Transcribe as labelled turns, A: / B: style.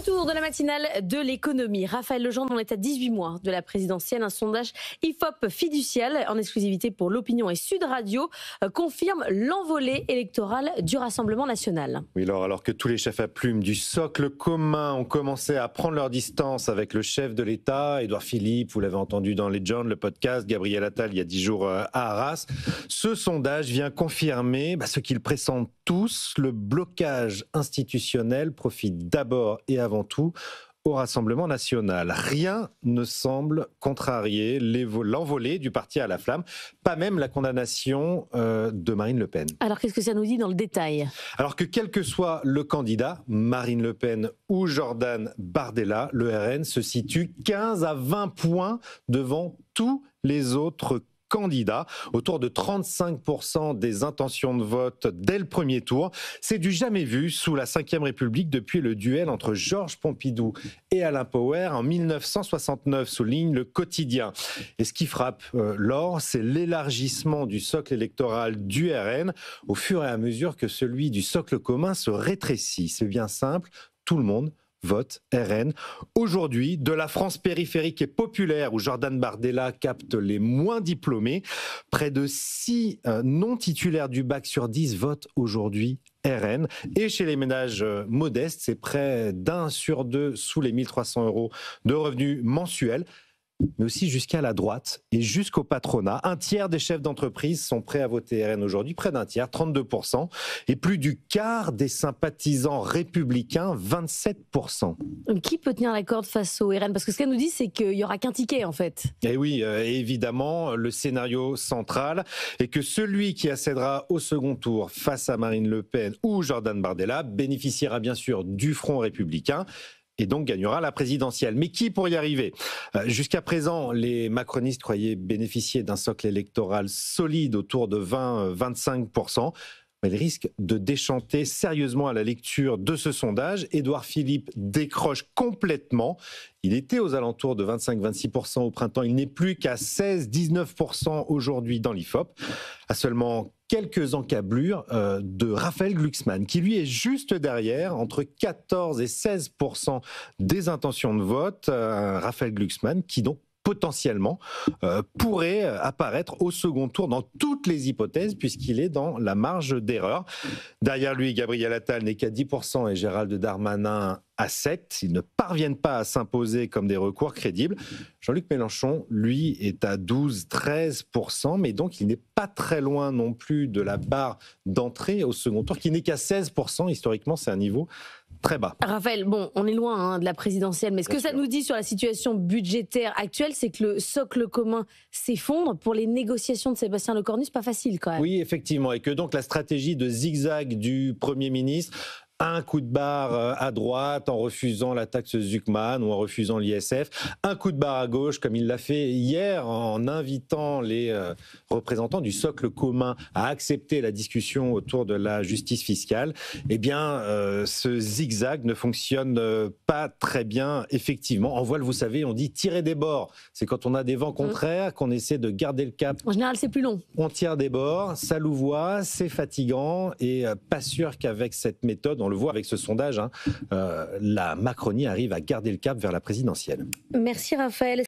A: Retour de la matinale de l'économie. Raphaël Legendre, on est à 18 mois de la présidentielle. Un sondage IFOP fiducial en exclusivité pour l'Opinion et Sud Radio confirme l'envolée électorale du Rassemblement national.
B: Oui, alors que tous les chefs à plumes du socle commun ont commencé à prendre leur distance avec le chef de l'État, Édouard Philippe, vous l'avez entendu dans Legend, le podcast, Gabriel Attal il y a 10 jours à Arras, ce sondage vient confirmer ce qu'ils pressentent tous, le blocage institutionnel profite d'abord et avant tout au Rassemblement national. Rien ne semble contrarier l'envolée du parti à la flamme, pas même la condamnation de Marine Le Pen.
A: Alors qu'est-ce que ça nous dit dans le détail ?
B: Alors que quel que soit le candidat, Marine Le Pen ou Jordan Bardella, le RN se situe 15 à 20 points devant tous les autres candidats, autour de 35% des intentions de vote dès le premier tour. C'est du jamais vu sous la Ve République depuis le duel entre Georges Pompidou et Alain Poher en 1969, souligne le Quotidien. Et ce qui frappe Laure, c'est l'élargissement du socle électoral du RN au fur et à mesure que celui du socle commun se rétrécit. C'est bien simple, tout le monde vote RN. Aujourd'hui, de la France périphérique et populaire où Jordan Bardella capte les moins diplômés, près de 6 non-titulaires du bac sur 10 votent aujourd'hui RN. Et chez les ménages modestes, c'est près d'1 sur 2 sous les 1 300 € de revenus mensuels. Mais aussi jusqu'à la droite et jusqu'au patronat. Un tiers des chefs d'entreprise sont prêts à voter RN aujourd'hui, près d'un tiers, 32%, et plus du quart des sympathisants républicains, 27%.
A: Qui peut tenir la corde face au RN ? Parce que ce qu'elle nous dit, c'est qu'il n'y aura qu'un ticket, en fait.
B: Et oui, évidemment, le scénario central est que celui qui accédera au second tour face à Marine Le Pen ou Jordan Bardella bénéficiera bien sûr du Front républicain, et donc gagnera la présidentielle. Mais qui pour y arriver ? Jusqu'à présent, les macronistes croyaient bénéficier d'un socle électoral solide autour de 20-25%. Mais ils risquent de déchanter sérieusement à la lecture de ce sondage. Édouard Philippe décroche complètement. Il était aux alentours de 25-26% au printemps. Il n'est plus qu'à 16-19% aujourd'hui dans l'IFOP. À seulement quelques encablures de Raphaël Glucksmann, qui lui est juste derrière, entre 14 et 16% des intentions de vote. Raphaël Glucksmann qui donc potentiellement pourrait apparaître au second tour dans toutes les hypothèses puisqu'il est dans la marge d'erreur. Derrière lui, Gabriel Attal n'est qu'à 10% et Gérald Darmanin à 7%. Ils ne parviennent pas à s'imposer comme des recours crédibles. Jean-Luc Mélenchon, lui, est à 12-13%, mais donc il n'est pas très loin non plus de la barre d'entrée au second tour, qui n'est qu'à 16%. Historiquement, c'est un niveau très bas.
A: Raphaël, bon, on est loin de la présidentielle, mais ce que ça nous dit sur la situation budgétaire actuelle, c'est que le socle commun s'effondre. Pour les négociations de Sébastien Lecornu, c'est pas facile quand même.
B: Oui, effectivement, et que donc la stratégie de zigzag du Premier ministre, un coup de barre à droite en refusant la taxe Zuckman ou en refusant l'ISF, un coup de barre à gauche comme il l'a fait hier en invitant les représentants du socle commun à accepter la discussion autour de la justice fiscale. Eh bien, ce zigzag ne fonctionne pas très bien, effectivement. En voile, vous savez, on dit tirer des bords. C'est quand on a des vents contraires qu'on essaie de garder le cap.
A: En général, c'est plus long.
B: On tire des bords, ça louvoie, c'est fatigant et pas sûr qu'avec cette méthode, on le voit avec ce sondage, la Macronie arrive à garder le cap vers la présidentielle.
A: Merci Raphaël.